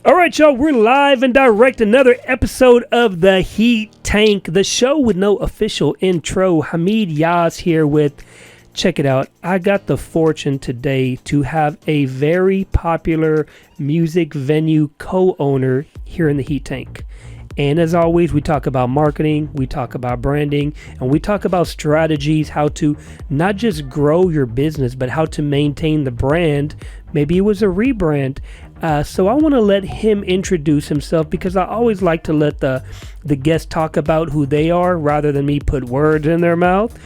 All right, y'all, we're live and direct. Another episode of The Heat Tank, the show with no official intro. Hamid Yaz here with, check it out, I got the fortune today to have a very popular music venue co-owner here in The Heat Tank. And as always, we talk about marketing, we talk about branding, and we talk about strategies, how to not just grow your business, but how to maintain the brand. Maybe it was a rebrand. So I want to let him introduce himself because I always like to let the guests talk about who they are rather than me put words in their mouth.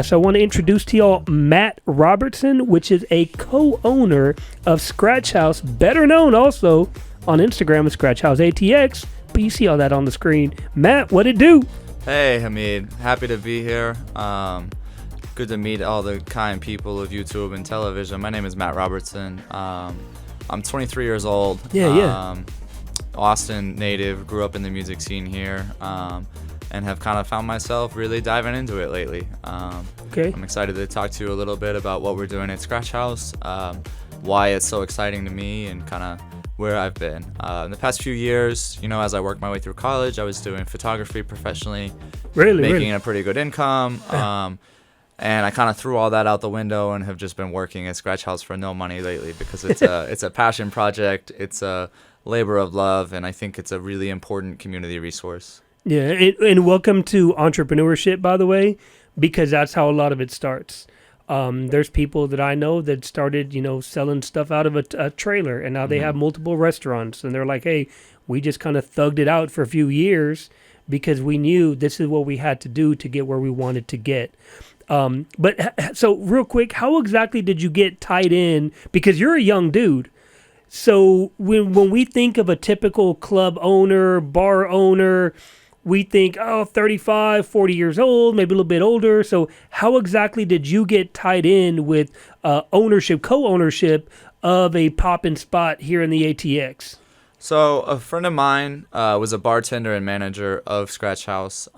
So I want to introduce to y'all Matt Robertson, which is a co-owner of ScratchHouse, better known also on Instagram as ScratchHouse ATX. But you see all that on the screen. Matt, what it do? Hey, Hamid. Happy to be here. Good to meet all the kind people of YouTube and television. My name is Matt Robertson. I'm 23 years old. Yeah. Austin native, grew up in the music scene here, and have kind of found myself really diving into it lately. Okay. I'm excited to talk to you a little bit about what we're doing at ScratchHouse, why it's so exciting to me, and kind of where I've been. In the past few years, as I worked my way through college, I was doing photography professionally, making a pretty good income. And I kind of threw all that out the window and have just been working at ScratchHouse for no money lately because it's a passion project, it's a labor of love, and I think it's a really important community resource. Yeah, and welcome to entrepreneurship, by the way, because that's how a lot of it starts. There's people that I know that started, selling stuff out of a trailer, and now they have multiple restaurants, and they're like, hey, we just kind of thugged it out for a few years because we knew this is what we had to do to get where we wanted to get. So real quick, how exactly did you get tied in? Because you're a young dude. So when we think of a typical club owner, bar owner, we think, 35, 40 years old, maybe a little bit older. So how exactly did you get tied in with co-ownership of a poppin' spot here in the ATX? So a friend of mine was a bartender and manager of ScratchHouse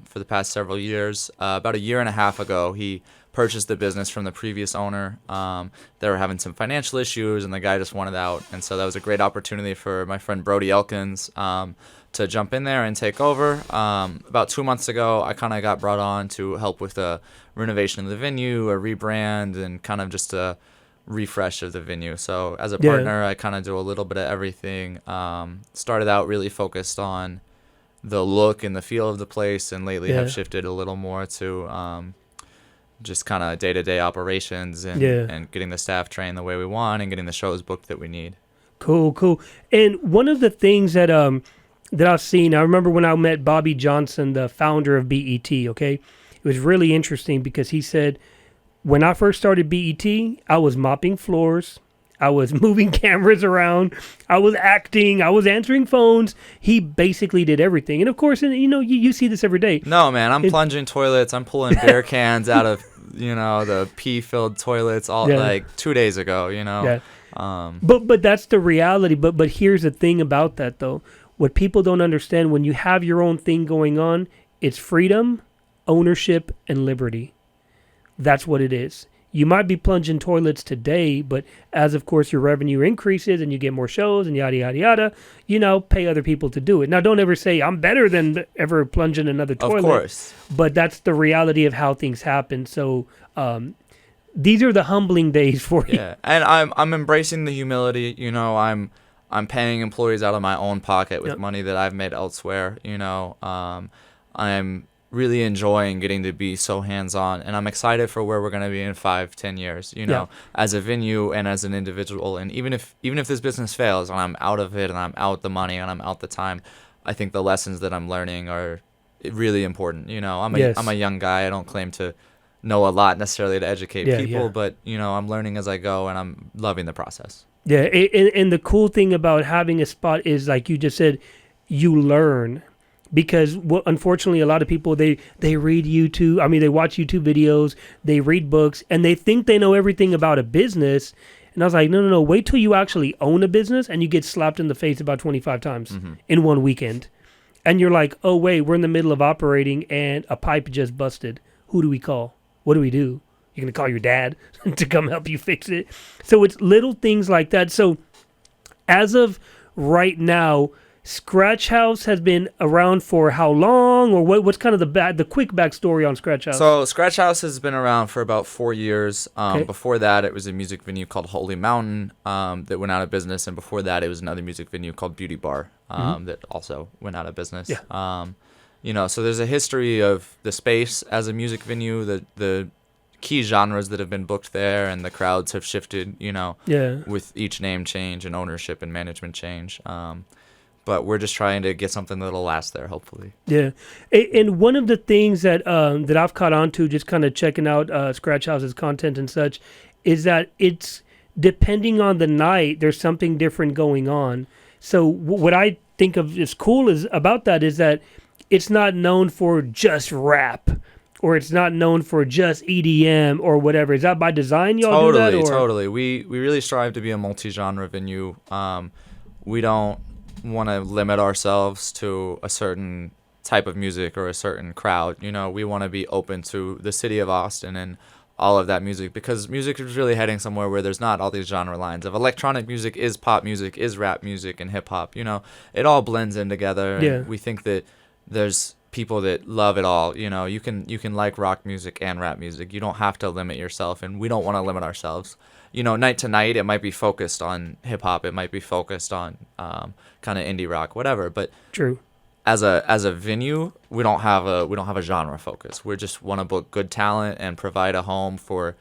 for the past several years. About a year and a half ago, he purchased the business from the previous owner. They were having some financial issues, and the guy just wanted out. And so that was a great opportunity for my friend Brody Elkins to jump in there and take over. About 2 months ago, I kind of got brought on to help with the renovation of the venue, a rebrand, and kind of just a refresh of the venue. So as a partner, I kind of do a little bit of everything. Started out really focused on the look and the feel of the place, and lately have shifted a little more to just kind of day-to-day operations and getting the staff trained the way we want and getting the shows booked that we need. Cool. And one of the things that I've seen, I remember when I met Bobby Johnson, the founder of BET, okay? It was really interesting because he said, when I first started BET, I was mopping floors, I was moving cameras around, I was acting, I was answering phones. He basically did everything. And of course, you see this every day. No, man, I'm plunging toilets. I'm pulling beer cans out of, the pee-filled toilets like 2 days ago, Yeah. But that's the reality. But here's the thing about that, though. What people don't understand, when you have your own thing going on, it's freedom, ownership, and liberty. That's what it is. You might be plunging toilets today, but as, of course, your revenue increases and you get more shows and yada, yada, yada, pay other people to do it. Now, don't ever say, I'm better than ever plunging another toilet. Of course. But that's the reality of how things happen. So these are the humbling days for you. Yeah, and I'm embracing the humility. I'm paying employees out of my own pocket with money that I've made elsewhere. I'm really enjoying getting to be so hands-on, and I'm excited for where we're going to be in 5-10 years, as a venue and as an individual. And even if this business fails and I'm out of it and I'm out the money and I'm out the time, I think the lessons that I'm learning are really important. I'm a young guy. I don't claim to know a lot necessarily to educate people, but I'm learning as I go, and I'm loving the process. Yeah, and the cool thing about having a spot is, like you just said, you learn. Because unfortunately, a lot of people, they read YouTube. I mean, they watch YouTube videos, they read books, and they think they know everything about a business. And I was like, no. Wait till you actually own a business and you get slapped in the face about 25 times in one weekend. And you're like, oh, wait, we're in the middle of operating and a pipe just busted. Who do we call? What do we do? You're going to call your dad to come help you fix it. So it's little things like that. So as of right now. Scratch House has been around for how long, or what's kind of the quick backstory on Scratch House? So Scratch House has been around for about 4 years. Okay. Before that, it was a music venue called Holy Mountain that went out of business, and before that, it was another music venue called Beauty Bar that also went out of business. Yeah. So there's a history of the space as a music venue, the key genres that have been booked there, and the crowds have shifted, with each name change and ownership and management change. But we're just trying to get something that'll last there, hopefully. Yeah. And one of the things that I've caught on to, just kind of checking out Scratch House's content and such, is that it's depending on the night, there's something different going on. So what I think of is cool about that is that it's not known for just rap, or it's not known for just EDM or whatever. Is that by design y'all do that? Totally. We really strive to be a multi-genre venue. We don't want to limit ourselves to a certain type of music or a certain crowd. We want to be open to the city of Austin and all of that music, because music is really heading somewhere where there's not all these genre lines of electronic music is pop music, is rap music, and hip hop. It all blends in together. Yeah. And we think that there's people that love it all. You can like rock music and rap music. You don't have to limit yourself, and we don't want to limit ourselves. Night to night, it might be focused on hip hop, it might be focused on kind of indie rock, whatever. But True. As a venue, we don't have a genre focus. We just want to book good talent and provide a home for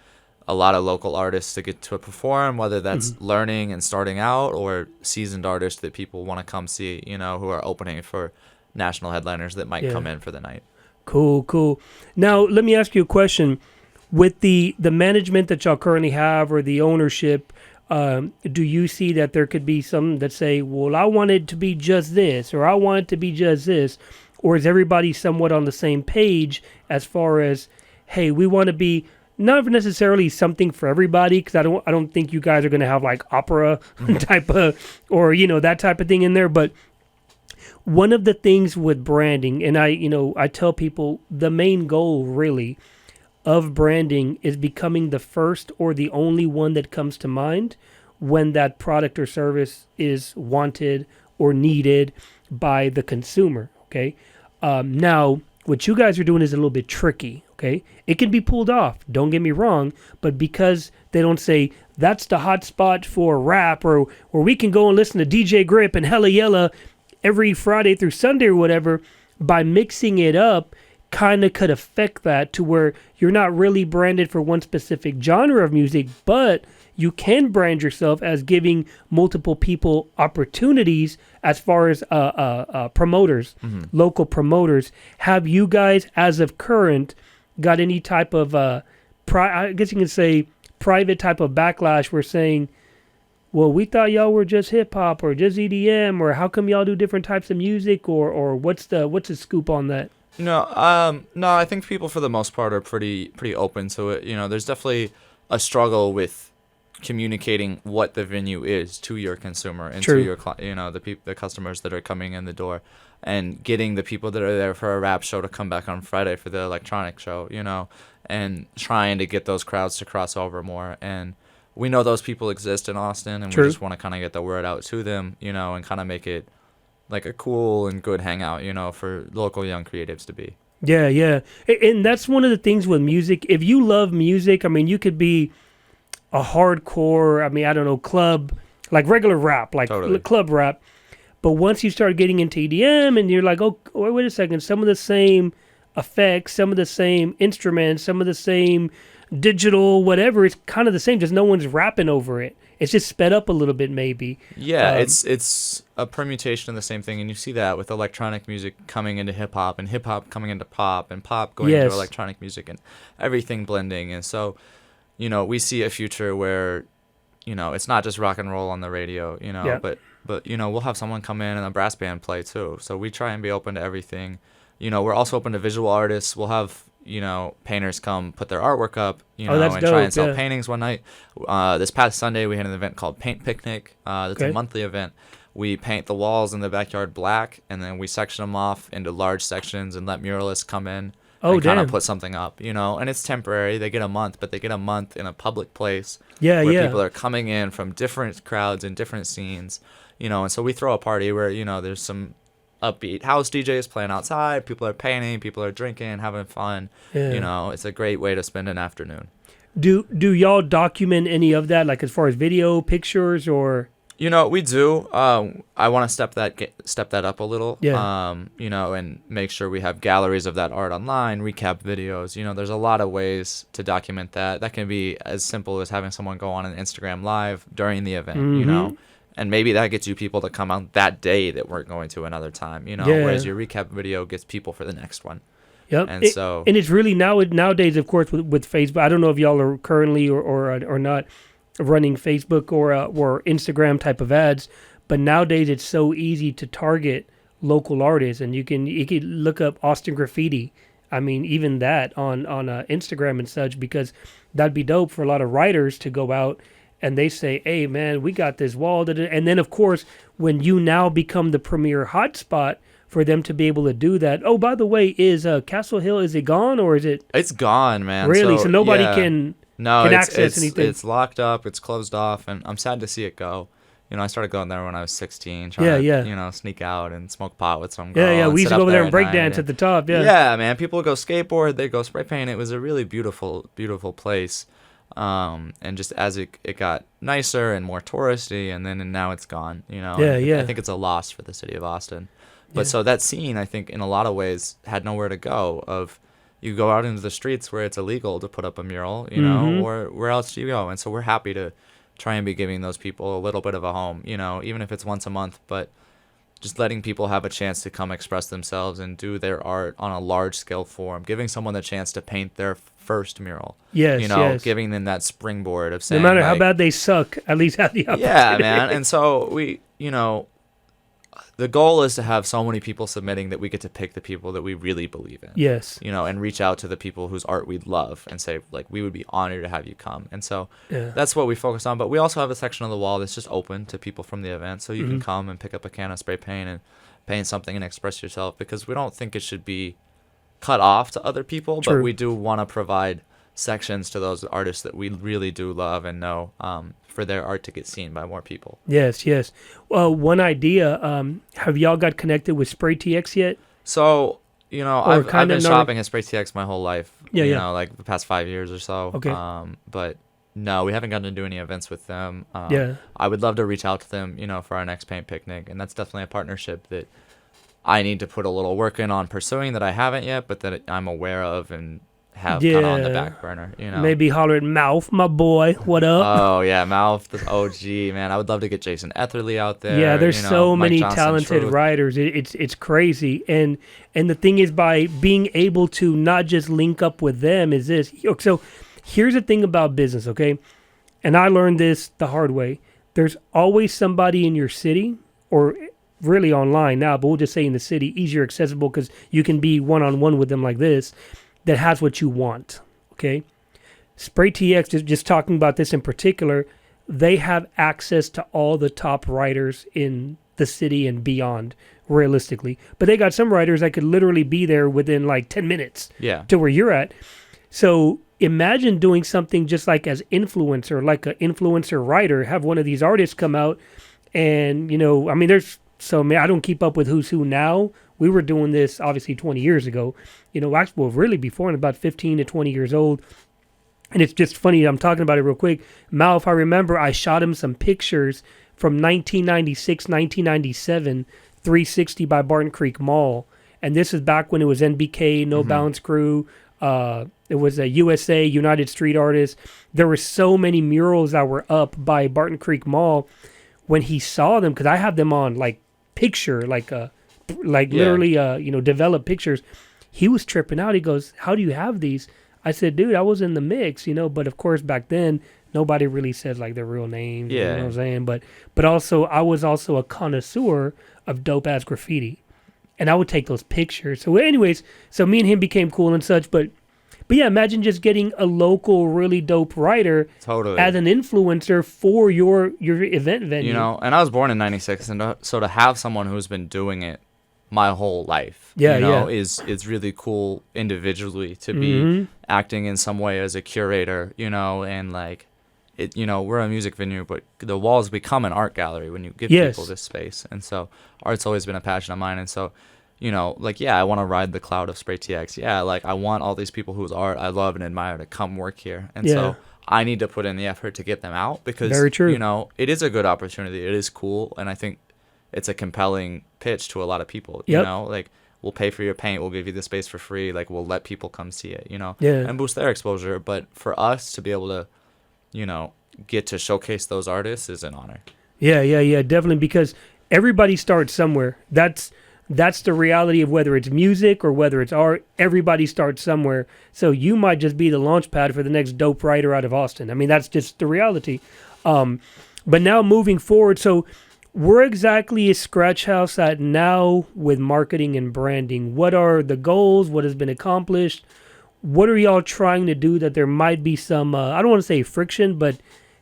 a lot of local artists to get to perform, whether that's learning and starting out, or seasoned artists that people want to come see, who are opening for national headliners that might come in for the night. Cool. Now, let me ask you a question. With the management that y'all currently have, or the ownership, do you see that there could be some that say, well, I want it to be just this, or I want it to be just this? Or is everybody somewhat on the same page as far as, hey, we want to be not necessarily something for everybody, because I don't think you guys are going to have like opera type of, or, that type of thing in there. But one of the things with branding, and I tell people the main goal really of branding is becoming the first or the only one that comes to mind when that product or service is wanted or needed by the consumer. Okay. Now, what you guys are doing is a little bit tricky. Okay. It can be pulled off. Don't get me wrong. But because they don't say that's the hot spot for rap, or we can go and listen to DJ Grip and Hella Yella every Friday through Sunday or whatever, by mixing it up, kind of could affect that to where you're not really branded for one specific genre of music, but you can brand yourself as giving multiple people opportunities as far as promoters, local promoters. Have you guys, as of current, got any type of, I guess you can say, private type of backlash? We're saying, well, we thought y'all were just hip hop or just EDM, or how come y'all do different types of music, or what's the scoop on that? No, I think people for the most part are pretty open to it. There's definitely a struggle with communicating what the venue is to your consumer and to your the customers that are coming in the door, and getting the people that are there for a rap show to come back on Friday for the electronic show, and trying to get those crowds to cross over more. And we know those people exist in Austin, and we just want to kind of get the word out to them, and kind of make it like a cool and good hangout, for local young creatives to be. Yeah. And that's one of the things with music. If you love music, you could be a hardcore, I don't know, club, like regular rap, like club rap. But once you start getting into EDM and you're like, oh, wait a second, some of the same effects, some of the same instruments, some of the same digital, whatever, it's kind of the same, just no one's rapping over it. It's just sped up a little bit, maybe. Yeah, it's a permutation of the same thing, and you see that with electronic music coming into hip-hop, and hip-hop coming into pop, and pop going into electronic music, and everything blending. And so, we see a future where, it's not just rock and roll on the radio, but we'll have someone come in and a brass band play too. So we try and be open to everything. We're also open to visual artists. We'll have painters come put their artwork up, and dope, try and sell paintings one night. This past Sunday, we had an event called Paint Picnic. That's a monthly event. We paint the walls in the backyard black, and then we section them off into large sections and let muralists come in and kind of put something up, and it's temporary. They get a month, but they get a month in a public place where people are coming in from different crowds and different scenes, And so we throw a party where, there's some upbeat house DJs playing outside, people are painting, people are drinking, having fun. Yeah. It's a great way to spend an afternoon. Do y'all document any of that, like as far as video, pictures, or? We do. I want to step that up a little. Yeah. And make sure we have galleries of that art online, recap videos. There's a lot of ways to document that. That can be as simple as having someone go on an Instagram live during the event, and maybe that gets you people to come out that day that weren't going to another time, whereas your recap video gets people for the next one. Yep. And and it's really nowadays, of course, with Facebook. I don't know if y'all are currently or not running Facebook or Instagram type of ads, but nowadays it's so easy to target local artists, and you can look up Austin Graffiti. I mean, even that on Instagram and such, because that'd be dope for a lot of writers to go out and they say, hey man, we got this wall, and then of course when you now become the premier hotspot for them to be able to do that. Oh, by the way, is Castle Hill, is it gone, or is it? It's gone, man. Really? So nobody can access anything? It's locked up. It's closed off, and I'm sad to see it go. I started going there when I was 16, trying to, sneak out and smoke pot with some girl. Yeah, we used to go over there and break dance at the top, Yeah, man. People would go skateboard, they'd go spray paint. It was a really beautiful, beautiful place. And just as it got nicer and more touristy, and now it's gone, I think it's a loss for the city of Austin. But so that scene, I think, in a lot of ways, had nowhere to go. You go out into the streets where it's illegal to put up a mural, or where else do you go? And so we're happy to try and be giving those people a little bit of a home, even if it's once a month, but just letting people have a chance to come express themselves and do their art on a large scale form, giving someone the chance to paint their first mural. Yes. Giving them that springboard of saying, no matter how bad they suck, at least have the opportunity. Yeah, man. And so we, the goal is to have so many people submitting that we get to pick the people that we really believe in. Yes. And reach out to the people whose art we love and say, like, we would be honored to have you come. And so that's what we focus on. But we also have a section of the wall that's just open to people from the event. So you can come and pick up a can of spray paint and paint something and express yourself, because we don't think it should be cut off to other people. True. But we do want to provide sections to those artists that we really do love and know, for their art to get seen by more people. Yes. One idea, have y'all got connected with Spray TX yet? So, I've been shopping at Spray TX my whole life. Like the past 5 years or so. Okay. But no, we haven't gotten to do any events with them. Yeah. I would love to reach out to them, for our next paint picnic. And that's definitely a partnership that I need to put a little work in on pursuing that I haven't yet, but that I'm aware of and have kind of on the back burner, Maybe holler at Mouth, my boy. What up? Oh yeah, Mouth, the OG, man. I would love to get Jason Etherly out there. Yeah, there's so many talented writers. It's crazy, and the thing is, by being able to not just link up with them, is this. So here's the thing about business, okay? And I learned this the hard way. There's always somebody in your city, or really online now, but we'll just say in the city, easier accessible because you can be one-on-one with them like this, that has what you want, okay? Spray TX, just talking about this in particular, they have access to all the top writers in the city and beyond, realistically. But they got some writers that could literally be there within like 10 minutes to where you're at. So imagine doing something just like as influencer, like an influencer writer, have one of these artists come out and, there's so I don't keep up with who's who now. We were doing this obviously 20 years ago, actually, really before, and about 15 to 20 years old. And it's just funny, I'm talking about it real quick. Mal, if I remember, I shot him some pictures from 1996, 1997, 360 by Barton Creek Mall. And this is back when it was NBK, No Balance Crew. It was a USA, United Street Artists. There were so many murals that were up by Barton Creek Mall. When he saw them, because I have them on picture, literally, developed pictures. He was tripping out. He goes, how do you have these? I said, dude, I was in the mix, but of course back then, nobody really says their real names, you know what I'm saying? But also, I was also a connoisseur of dope ass graffiti, and I would take those pictures. So anyways, me and him became cool and such, but yeah, imagine just getting a local, really dope writer as an influencer for your event venue. And I was born in 96, and so to have someone who's been doing it my whole life, is really cool individually to be acting in some way as a curator, and we're a music venue, but the walls become an art gallery when you give Yes. people this space. And so art's always been a passion of mine. And so, I want to ride the cloud of Spray TX. Yeah, like I want all these people whose art I love and admire to come work here. And so I need to put in the effort to get them out because, Very true. It is a good opportunity. It is cool. And I think it's a compelling pitch to a lot of people, Yep. like we'll pay for your paint. We'll give you the space for free. Like we'll let people come see it, Yeah. and boost their exposure. But for us to be able to, get to showcase those artists is an honor. Yeah, definitely, because everybody starts somewhere. That's the reality of whether it's music or whether it's art. Everybody starts somewhere. So you might just be the launch pad for the next dope writer out of Austin. I mean, that's just the reality. But now moving forward, so where exactly is Scratch House at now with marketing and branding? What are the goals? What has been accomplished? What are y'all trying to do that there might be some, I don't want to say friction, but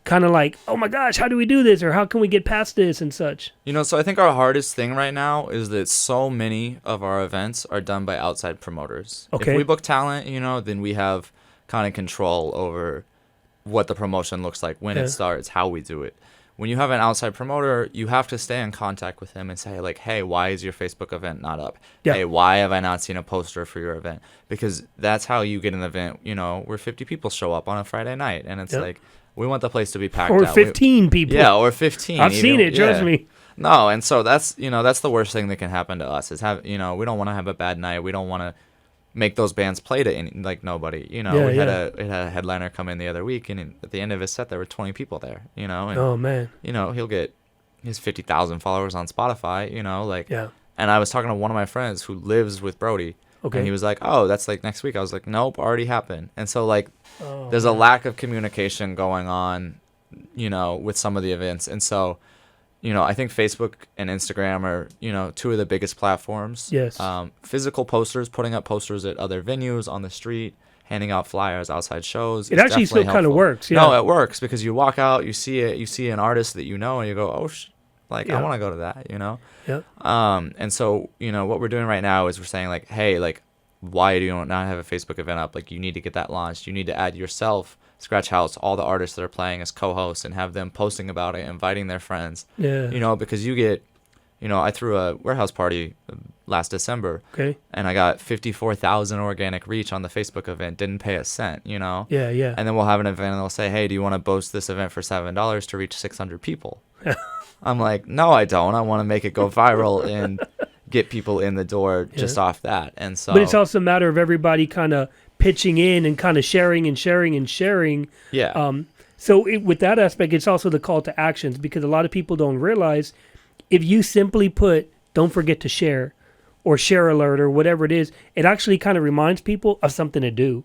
kind of like, oh my gosh, how do we do this? Or how can we get past this and such? So I think our hardest thing right now is that so many of our events are done by outside promoters. Okay. If we book talent, then we have kind of control over what the promotion looks like, when it starts, how we do it. When you have an outside promoter, you have to stay in contact with him and say, like, hey, why is your Facebook event not up? Yeah. Hey, why have I not seen a poster for your event? Because that's how you get an event, where 50 people show up on a Friday night. And it's like, we want the place to be packed Or out. 15 people. Yeah, or 15. I've seen it, trust me. No, and so that's the worst thing that can happen to us is we don't want to have a bad night. We don't want to make those bands play to nobody. We had a headliner come in the other week, and at the end of his set there were 20 people there. And, oh man. He'll get his 50,000 followers on Spotify. Yeah. And I was talking to one of my friends who lives with Brody. Okay. And he was like, oh, that's like next week. I was like, nope, already happened. And so there's a lack of communication going on, with some of the events. And so, I think Facebook and Instagram are, two of the biggest platforms. Yes. Physical posters, putting up posters at other venues on the street, handing out flyers outside shows. It actually still kind of works. Yeah. No, it works because you walk out, you see it, you see an artist that and you go, oh, I want to go to that, Yeah. And so, what we're doing right now is we're saying like, hey, like, why do you not have a Facebook event up? Like, you need to get that launched. You need to add yourself, Scratch House, all the artists that are playing as co-hosts and have them posting about it, inviting their friends. Yeah. Because you get, I threw a warehouse party last December. Okay. And I got 54,000 organic reach on the Facebook event. Didn't pay a cent, Yeah. And then we'll have an event and they'll say, hey, do you want to boast this event for $7 to reach 600 people? I'm like, no, I don't. I want to make it go viral and get people in the door just off that. And so, but it's also a matter of everybody kind of pitching in and kind of sharing and sharing and sharing. Yeah. So with that aspect, it's also the call to actions, because a lot of people don't realize if you simply put, don't forget to share or share alert or whatever it is, it actually kind of reminds people of something to do.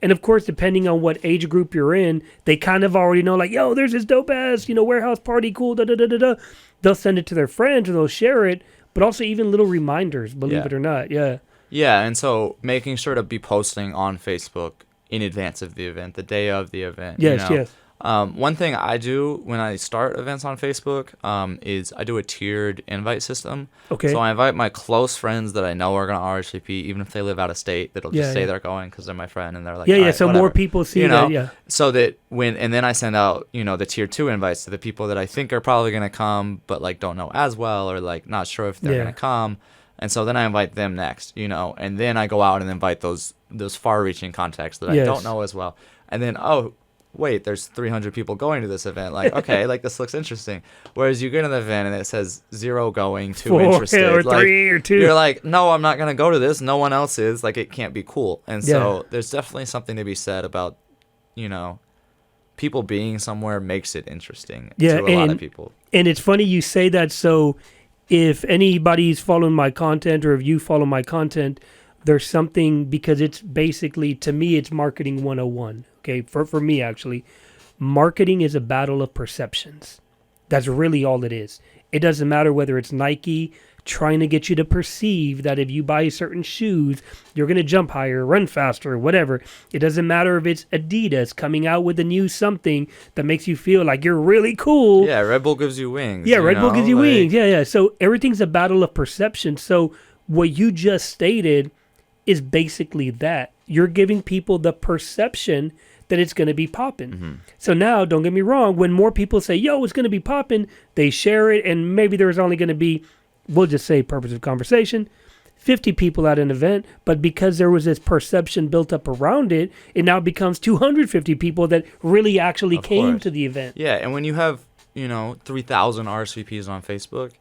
And of course, depending on what age group you're in, they kind of already know, like, yo, there's this dope ass, warehouse party, cool, da da da da da. They'll send it to their friends or they'll share it, but also even little reminders, believe it or not. Yeah. Yeah, and so making sure to be posting on Facebook in advance of the event, the day of the event. Yes, yes. One thing I do when I start events on Facebook is I do a tiered invite system. Okay. So I invite my close friends that I know are going to RSVP, even if they live out of state, that'll just say they're going because they're my friend and they're like, yeah. Right, So whatever. more people see that. Yeah. So that and then I send out, the tier 2 invites to the people that I think are probably going to come, but like don't know as well or like not sure if they're going to come. And so then I invite them next, and then I go out and invite those far-reaching contacts that I don't know as well. And then, oh, wait, there's 300 people going to this event. Like, okay, like this looks interesting. Whereas you get an event and it says 0 going, 2 4 interested. or like, 3 or 2. You're like, no, I'm not going to go to this. No one else is. Like, it can't be cool. And so there's definitely something to be said about, people being somewhere makes it interesting to a lot of people. And it's funny you say that. So if anybody's following my content or if you follow my content, there's something, because it's basically, to me, it's marketing 101. Okay, for me, actually, marketing is a battle of perceptions. That's really all it is. It doesn't matter whether it's Nike trying to get you to perceive that if you buy certain shoes, you're going to jump higher, run faster, whatever. It doesn't matter if it's Adidas coming out with a new something that makes you feel like you're really cool. Yeah, Red Bull gives you wings. Yeah, Red Bull gives you wings. Yeah. So everything's a battle of perception. So what you just stated is basically that. You're giving people the perception that it's going to be popping. So now, don't get me wrong, when more people say, yo, it's going to be popping, they share it, and maybe there's only going to be, we'll just say purpose of conversation, 50 people at an event, but because there was this perception built up around it, it now becomes 250 people that really actually came to the event. Yeah, and when you have 3,000 RSVPs on Facebook,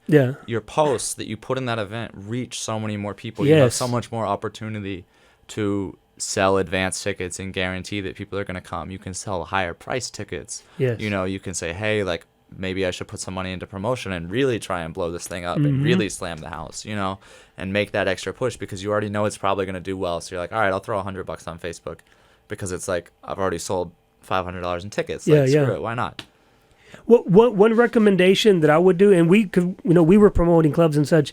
your posts that you put in that event reach so many more people. You have so much more opportunity to sell advanced tickets and guarantee that people are going to come. You can sell higher price tickets. You can say, hey, like, maybe I should put some money into promotion and really try and blow this thing up and really slam the house, and make that extra push because you already know it's probably going to do well. So you're like, all right, I'll throw $100 on Facebook because it's like I've already sold $500 in tickets. Like, screw it, why not? One recommendation that I would do, and we were promoting clubs and such,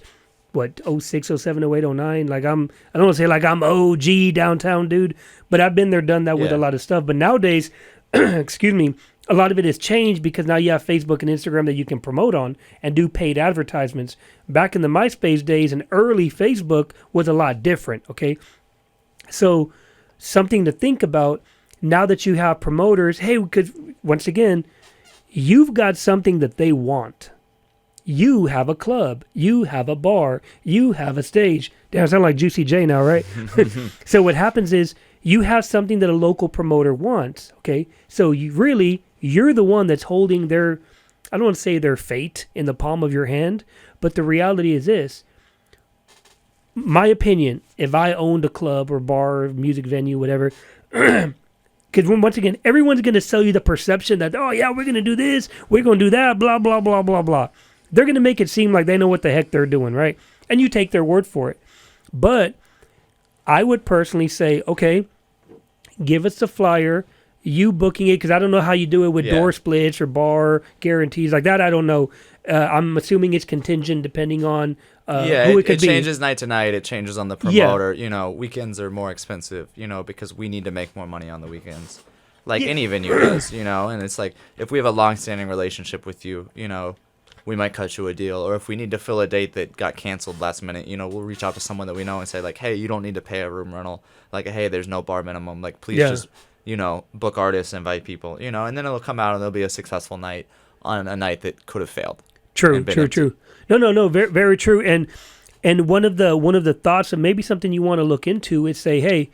06, 07, 08, 09. Like I don't want to say like I'm OG downtown dude, but I've been there, done that with a lot of stuff. But nowadays, excuse me, a lot of it has changed because now you have Facebook and Instagram that you can promote on and do paid advertisements. Back in the MySpace days and early Facebook was a lot different, okay? So something to think about now that you have promoters, hey, because once again, you've got something that they want. You have a club, you have a bar, you have a stage. Damn, I sound like Juicy J now, right? So what happens is you have something that a local promoter wants, okay? So you're the one that's holding their, I don't want to say their fate in the palm of your hand, but the reality is this. My opinion, if I owned a club or bar, or music venue, whatever, because once again, everyone's going to sell you the perception that, oh yeah, we're going to do this, we're going to do that, blah, blah, blah, blah, blah. They're going to make it seem like they know what the heck they're doing, right? And you take their word for it. But I would personally say, okay, give us the flyer, you booking it, because I don't know how you do it with door splits or bar guarantees like that. I don't know. I'm assuming it's contingent depending on who it could be. It changes night to night. It changes on the promoter. Weekends are more expensive, because we need to make more money on the weekends. Like any venue does, and it's like if we have a long-standing relationship with you, we might cut you a deal. Or if we need to fill a date that got canceled last minute, we'll reach out to someone that we know and say, like, hey, you don't need to pay a room rental. Like, hey, there's no bar minimum. Like, please just, book artists, invite people, and then it'll come out and there'll be a successful night on a night that could have failed. True. No, very, very true. And one of the thoughts, and maybe something you want to look into is say, hey,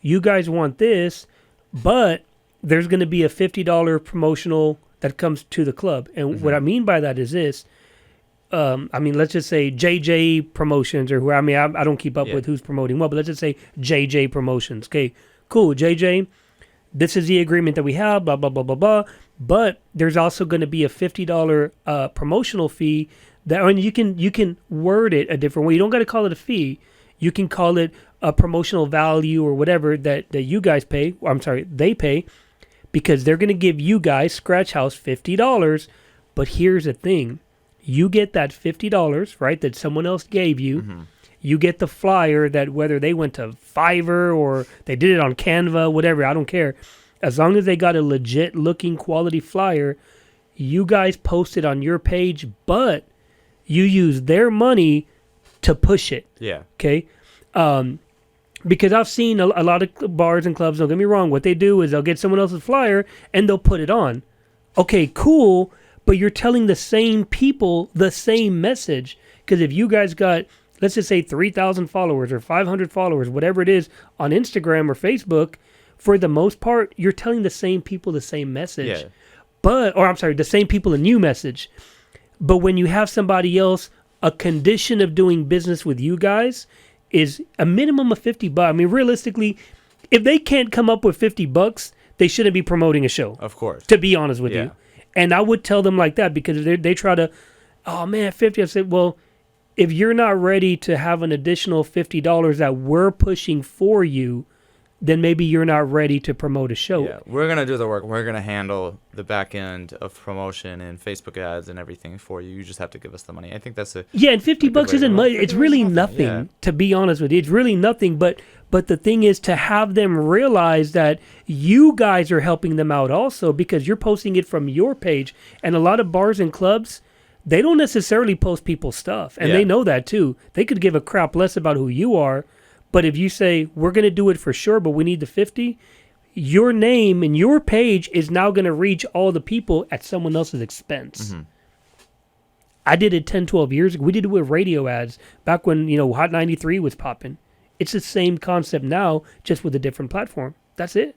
you guys want this, but there's going to be a $50 promotional that comes to the club. And what I mean by that is this. Let's just say JJ Promotions or who, I don't keep up with who's promoting what, but let's just say JJ Promotions. Okay, cool. JJ, this is the agreement that we have, blah, blah, blah, blah, blah. But there's also going to be a $50 promotional fee that, you can word it a different way. You don't got to call it a fee. You can call it a promotional value or whatever that you guys pay. They pay. Because they're going to give you guys, ScratchHouse, $50. But here's the thing. You get that $50, right, that someone else gave you. You get the flyer that whether they went to Fiverr or they did it on Canva, whatever, I don't care. As long as they got a legit looking quality flyer, you guys post it on your page, but you use their money to push it. Yeah. Okay? Because I've seen a lot of bars and clubs, don't get me wrong, what they do is they'll get someone else's flyer and they'll put it on. Okay, cool, but you're telling the same people the same message. Because if you guys got, let's just say 3,000 followers or 500 followers, whatever it is, on Instagram or Facebook, for the most part, you're telling the same people the same message. Yeah. The same people a new message. But when you have somebody else, a condition of doing business with you guys is a minimum of $50. Realistically, if they can't come up with $50, they shouldn't be promoting a show. Of course. To be honest with you. And I would tell them like that because they try to, oh man, 50. I said, well, if you're not ready to have an additional $50 that we're pushing for you, then maybe you're not ready to promote a show. Yeah, we're going to do the work. We're going to handle the back end of promotion and Facebook ads and everything for you. You just have to give us the money. I think that's a... Yeah, and $50 isn't much. It's really nothing, to be honest with you. It's really nothing, but the thing is to have them realize that you guys are helping them out also because you're posting it from your page. And a lot of bars and clubs, they don't necessarily post people's stuff. And they know that too. They could give a crap less about who you are. But if you say, we're going to do it for sure, but we need the 50, your name and your page is now going to reach all the people at someone else's expense. Mm-hmm. I did it 10, 12 years ago. We did it with radio ads back when, Hot 93 was popping. It's the same concept now, just with a different platform. That's it.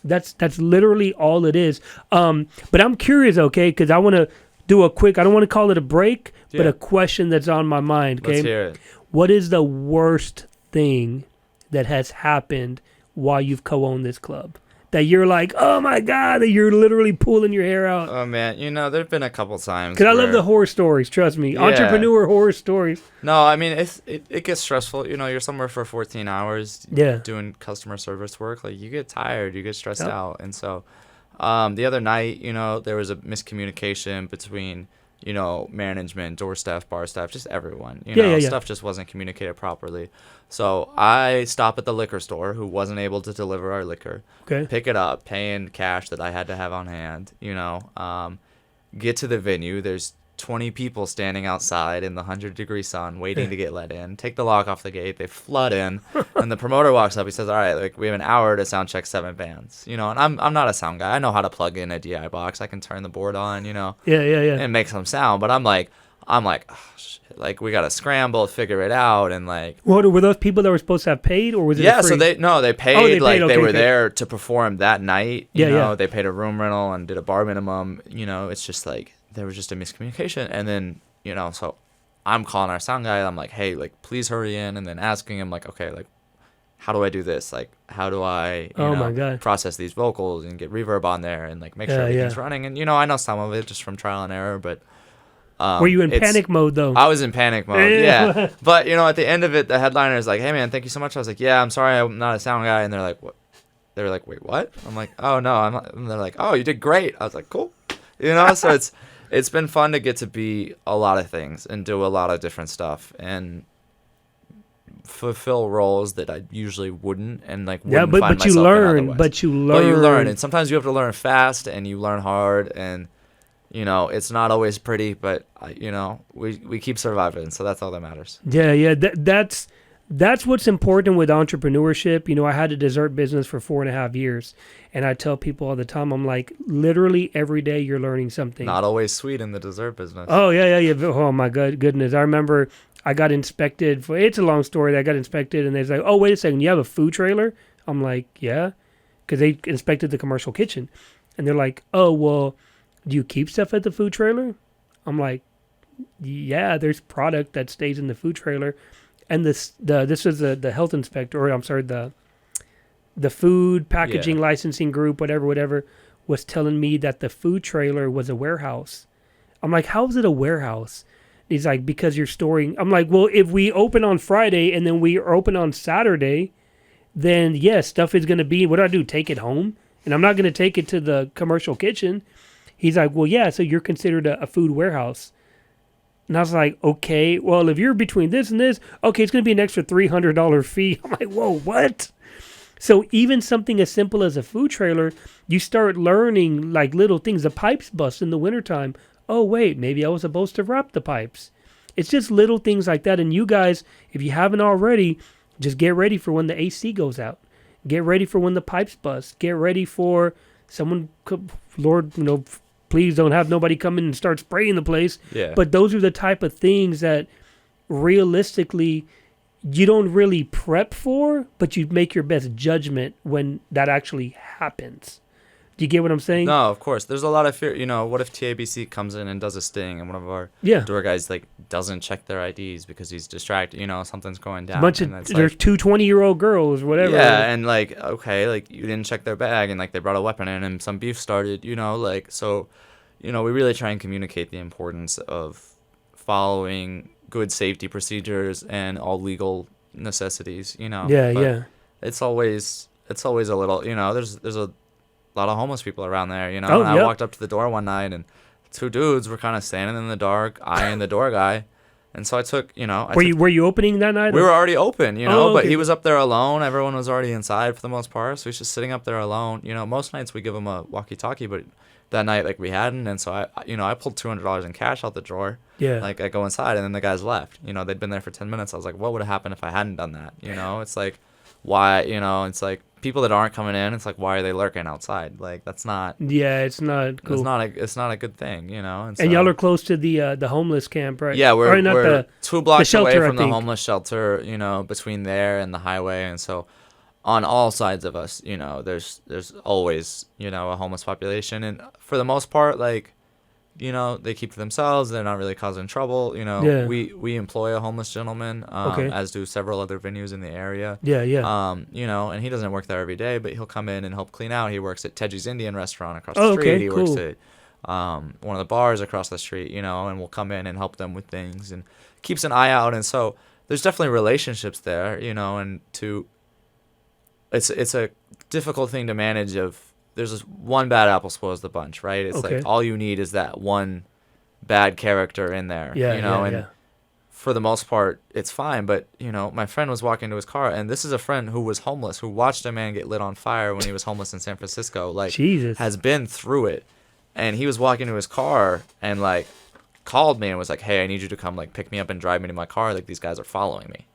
That's literally all it is. But I'm curious, okay, because I want to do I don't want to call it a break, but a question that's on my mind, okay? Let's hear it. What is the worst thing that has happened while you've co-owned this club? That you're like, oh my God, that you're literally pulling your hair out. Oh man, there've been a couple times. Because I love the horror stories, trust me. Yeah. Entrepreneur horror stories. No, I mean, it gets stressful. You're somewhere for 14 hours doing customer service work. Like, you get tired, you get stressed out. And so the other night, there was a miscommunication between, management, door staff, bar staff, just everyone. Stuff just wasn't communicated properly. So I stop at the liquor store, who wasn't able to deliver our liquor. Okay. Pick it up, pay in cash that I had to have on hand. Get to the venue. There's 20 people standing outside in the 100-degree sun waiting to get let in. Take the lock off the gate. They flood in, and the promoter walks up. He says, "All right, like, we have an hour to sound check 7 bands." And I'm not a sound guy. I know how to plug in a DI box. I can turn the board on. And make some sound. But I'm like, oh, shit. Like, we gotta scramble, figure it out, and like. What were those people that were supposed to have paid, or was it? Yeah, so they paid. Oh, they paid. Like, okay, they were there to perform that night. Yeah. They paid a room rental and did a bar minimum. It's just like there was just a miscommunication, and then so I'm calling our sound guy. I'm like, hey, like, please hurry in, and then asking him like, okay, like, how do I do this? Like, how do I my God. process these vocals and get reverb on there and like make sure everything's running? And I know some of it just from trial and error, but. Were you in panic mode though? I was in panic mode, yeah. But at the end of it, the headliner is like, "Hey man, thank you so much." I was like, "Yeah, I'm sorry, I'm not a sound guy." And they're like, "What?" They were like, "Wait, what?" I'm like, "Oh no, I'm not." And they're like, "Oh, you did great." I was like, "Cool," So it's been fun to get to be a lot of things and do a lot of different stuff and fulfill roles that I usually wouldn't and like wouldn't find myself in otherwise. But you learn, and sometimes you have to learn fast and you learn hard and. It's not always pretty, but we keep surviving, so that's all that matters. Yeah. That's what's important with entrepreneurship. I had a dessert business for 4.5 years, and I tell people all the time, I'm like, literally every day you're learning something. Not always sweet in the dessert business. Oh yeah. Oh my goodness! I remember I got inspected for. It's a long story. I got inspected, and they're like, "Oh, wait a second, you have a food trailer?" I'm like, "Yeah," because they inspected the commercial kitchen, and they're like, "Oh, well. Do you keep stuff at the food trailer?" I'm like, yeah, there's product that stays in the food trailer. And this was the health inspector, or I'm sorry, the food packaging licensing group, whatever, was telling me that the food trailer was a warehouse. I'm like, how is it a warehouse? He's like, because you're storing. I'm like, well, if we open on Friday and then we are open on Saturday, then yes, stuff is going to be, what do I do? Take it home? And I'm not going to take it to the commercial kitchen. He's like, well, yeah, so you're considered a food warehouse. And I was like, okay, well, if you're between this and this, okay, it's going to be an extra $300 fee. I'm like, whoa, what? So even something as simple as a food trailer, you start learning like little things. The pipes bust in the wintertime. Oh, wait, maybe I was supposed to wrap the pipes. It's just little things like that. And you guys, if you haven't already, just get ready for when the AC goes out. Get ready for when the pipes bust. Get ready for someone, Lord, please don't have nobody come in and start spraying the place. Yeah. But those are the type of things that realistically you don't really prep for, but you make your best judgment when that actually happens. Do you get what I'm saying? No, of course. There's a lot of fear. What if TABC comes in and does a sting and one of our door guys like doesn't check their IDs because he's distracted, something's going down. There's two 20-year-old girls, whatever. Yeah, and like, okay, like you didn't check their bag and like they brought a weapon in and some beef started, so, we really try and communicate the importance of following good safety procedures and all legal necessities, Yeah. It's always a little, there's a lot of homeless people around there, and Oh, I walked up to the door one night and 2 dudes were kind of standing in the dark, I and the door guy, and so I took, Were you opening that night? We were already open, Oh, but okay. he was up there alone. Everyone was already inside for the most part, so he's just sitting up there alone. Most nights we give him a walkie-talkie, but that night like we hadn't, and so I pulled $200 in cash out the drawer. Yeah. Like I go inside, and then the guys left. They'd been there for 10 minutes. I was like, what would have happened if I hadn't done that? It's like, why? It's like people that aren't coming in, it's like, why are they lurking outside? Like, that's not. Yeah, it's not cool. It's not a good thing, you know. And y'all are close to the homeless camp, right? Yeah, we're 2 blocks shelter, away from the homeless shelter, you know, between there and the highway, and so on all sides of us, you know, there's always, you know, a homeless population, and for the most part, like, you know, they keep to themselves. They're not really causing trouble. You know, Yeah. we employ a homeless gentleman, Okay. as do several other venues in the area. Yeah, yeah. You know, and he doesn't work there every day, but he'll come in and help clean out. He works at Tedgy's Indian restaurant across the street. Okay, He cool. works at one of the bars across the street, you know, and we'll come in and help them with things and keeps an eye out. And so there's definitely relationships there, you know, and it's a difficult thing to manage of. There's this one bad apple spoils the bunch, right? It's Okay. like all you need is that one bad character in there, Yeah, you know, yeah, and yeah. for the most part, it's fine. But, you know, my friend was walking to his car, and this is a friend who was homeless, who watched a man get lit on fire when he was homeless in San Francisco, like, Jesus. has been through it. And he was walking to his car and, like, called me and was like, hey, I need you to come, like, pick me up and drive me to my car. Like, these guys are following me,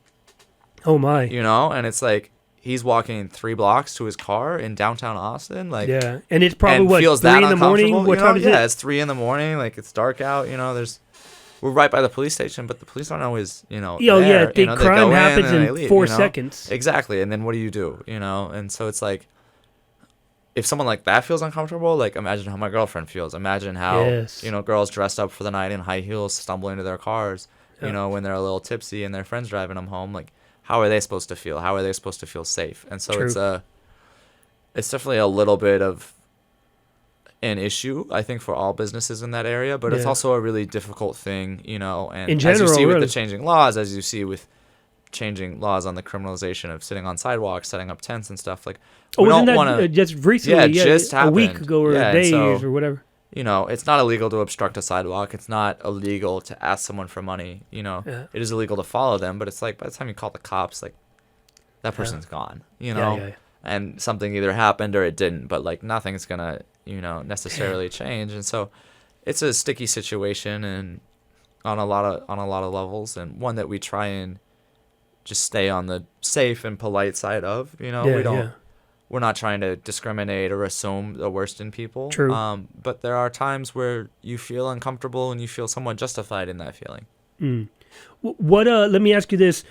Oh my. you know? And it's like, he's walking 3 blocks to his car in downtown Austin, like, Yeah, and it's probably and what, feels 3 that in the morning. uncomfortable, What you know? time is Yeah, it? it's 3 in the morning. Like, it's dark out. You know, we're right by the police station, but the police aren't always, you know, Yo, there. yeah, the You know, they crime go happens and they in leave, 4 you know? seconds. Exactly, and then what do you do? You know, and so it's like, if someone like that feels uncomfortable, like, imagine how my girlfriend feels. Imagine how, Yes. you know, girls dressed up for the night in high heels stumble into their cars, Yeah. you know, when they're a little tipsy and their friends driving them home. Like, how are they supposed to feel? How are they supposed to feel safe? And so True. it's definitely a little bit of an issue, I think, for all businesses in that area, but it's Yeah. also a really difficult thing, you know, and In as you general, see with really. the changing laws, as you see with changing laws on the criminalization of sitting on sidewalks, setting up tents and stuff, like, Oh, we wasn't don't that want to, just recently? Yeah, just a week happened. ago or Yeah, a and day so- or whatever. you know, it's not illegal to obstruct a sidewalk. It's not illegal to ask someone for money, you know. Yeah. It is illegal to follow them, but it's like, by the time you call the cops, like, that person's gone, you know. Yeah. And something either happened or it didn't, but like nothing's gonna, you know, necessarily change. And so it's a sticky situation, and on a lot of levels, and one that we try and just stay on the safe and polite side of, you know. Yeah. We're not trying to discriminate or assume the worst in people. True. But there are times where you feel uncomfortable and you feel somewhat justified in that feeling. What? Let me ask you this: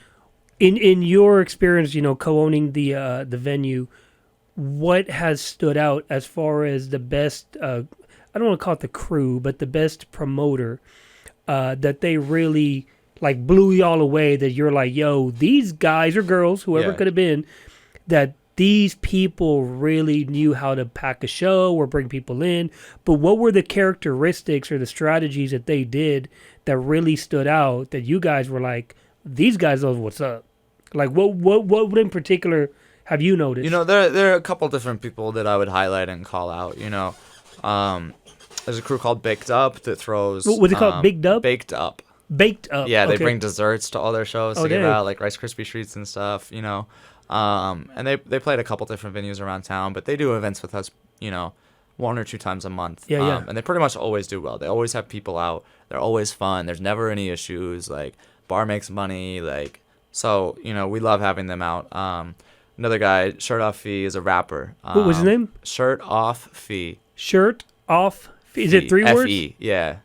in your experience, you know, co-owning the venue, what has stood out as far as the best? I don't want to call it the crew, but the best promoter that they really like blew y'all away. That you're like, yo, these guys or girls, whoever Yeah. could have been, that these people really knew how to pack a show or bring people in. But what were the characteristics or the strategies that they did that really stood out that you guys were like, these guys know what's up? Like, what in particular have you noticed? You know, there are a couple different people that I would highlight and call out. You know, there's a crew called Baked Up that throws. What was it called? Baked Up? Baked Up. Baked Up. Yeah, they Okay. bring desserts to all their shows Oh, to give dang. out, like Rice Krispie treats and stuff, you know. And they played a couple different venues around town, but they do events with us, you know, 1 or 2 times a month. Yeah. And they pretty much always do well. They always have people out. They're always fun. There's never any issues. Like, bar makes money. Like, so, you know, we love having them out. Another guy, Shirt Off Fee, is a rapper. What was his name? Shirt Off Fee. Shirt off. Is it 3 words? F-E, yeah.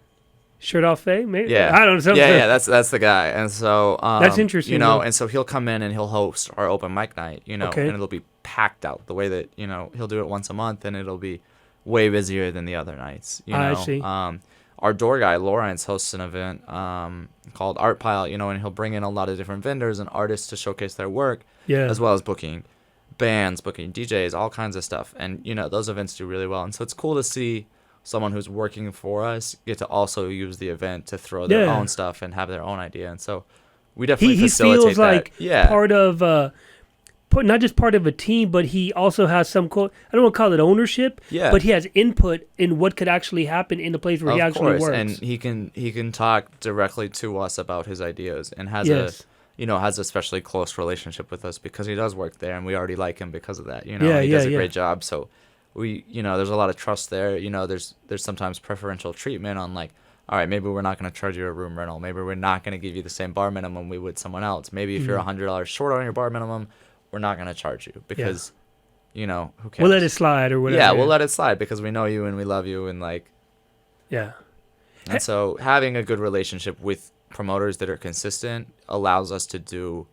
Shirt off, maybe. Yeah, I don't know. Yeah, that's the guy, and so That's interesting, You know, though. and so he'll come in and he'll host our open mic night, you know, Okay. and it'll be packed out the way that, you know, he'll do it once a month, and it'll be way busier than the other nights. You know, I see. Our door guy Lawrence hosts an event called Art Pile, you know, and he'll bring in a lot of different vendors and artists to showcase their work, Yeah. as well as booking bands, booking DJs, all kinds of stuff, and you know, those events do really well, and so it's cool to see someone who's working for us get to also use the event to throw their Yeah. own stuff and have their own idea. And so we definitely He facilitate feels that. like Yeah. part of not just part of a team, but he also has some I don't want to call it ownership, Yeah. but he has input in what could actually happen in the place where he Of actually course. works. And he can talk directly to us about his ideas, and has Yes. has a especially close relationship with us because he does work there, and we already like him because of that. You know, Yeah, he does a yeah. great job. So we, you know, there's a lot of trust there. You know, there's sometimes preferential treatment on, like, all right, maybe we're not going to charge you a room rental. Maybe we're not going to give you the same bar minimum we would someone else. Maybe if you're $100 short on your bar minimum, we're not going to charge you because who cares? We'll let it slide or whatever. Yeah, we'll let it slide because we know you and we love you and like. Yeah. And so having a good relationship with promoters that are consistent allows us to do,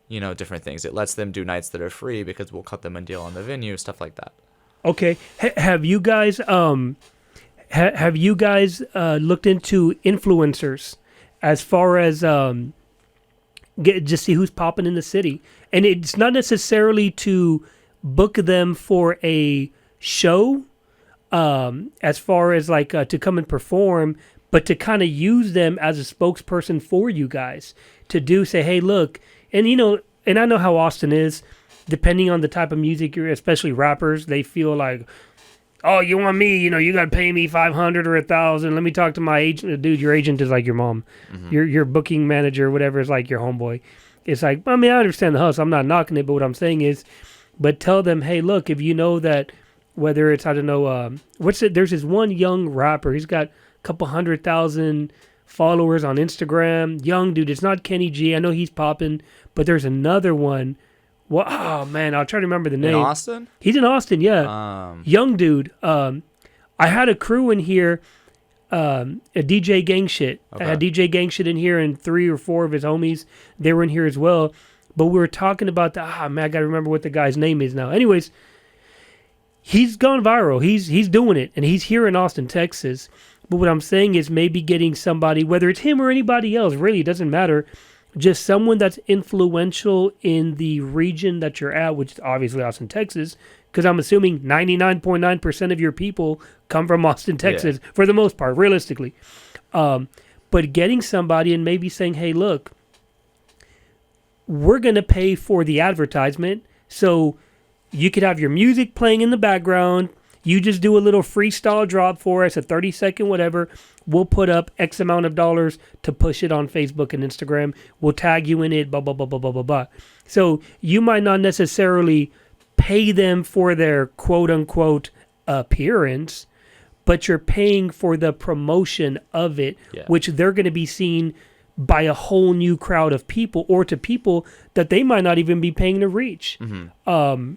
different things. It lets them do nights that are free because we'll cut them a deal on the venue, stuff like that. Okay. Have you guys have you guys looked into influencers as far as just see who's popping in the city? And it's not necessarily to book them for a show, as far as like to come and perform, but to kind of use them as a spokesperson for you guys to say, hey, look, and and I know how Austin is, depending on the type of music you're, especially rappers, they feel like, oh, you want me, you got to pay me $500 or $1,000. Let me talk to my agent. Dude, your agent is like your mom. Mm-hmm. Your booking manager, whatever, is like your homeboy. It's like, I mean, I understand the hustle. I'm not knocking it, but what I'm saying is, but tell them, hey, look, if you know that, whether it's, I don't know, there's this one young rapper. He's got a couple 100,000 followers on Instagram. Young dude. It's not Kenny G. I know he's popping, but there's another one. Well, oh, man, I'll try to remember the name. In Austin? He's in Austin, yeah. Young dude. I had a crew in here, a DJ Gang Shit. Okay. I had DJ Gang Shit in here and 3 or 4 of his homies. They were in here as well. But we were talking about man, I got to remember what the guy's name is now. Anyways, he's gone viral. He's doing it, and he's here in Austin, Texas. But what I'm saying is maybe getting somebody, whether it's him or anybody else, really, it doesn't matter, just someone that's influential in the region that you're at, which is obviously Austin, Texas, because I'm assuming 99.9% of your people come from Austin, Texas, for the most part, realistically. But getting somebody and maybe saying, hey, look, we're going to pay for the advertisement, so you could have your music playing in the background. You just do a little freestyle drop for us, a 30-second whatever. We'll put up X amount of dollars to push it on Facebook and Instagram. We'll tag you in it, blah, blah, blah, blah, blah, blah, blah. So you might not necessarily pay them for their quote-unquote appearance, but you're paying for the promotion of it, which they're going to be seen by a whole new crowd of people, or to people that they might not even be paying to reach. Mm-hmm.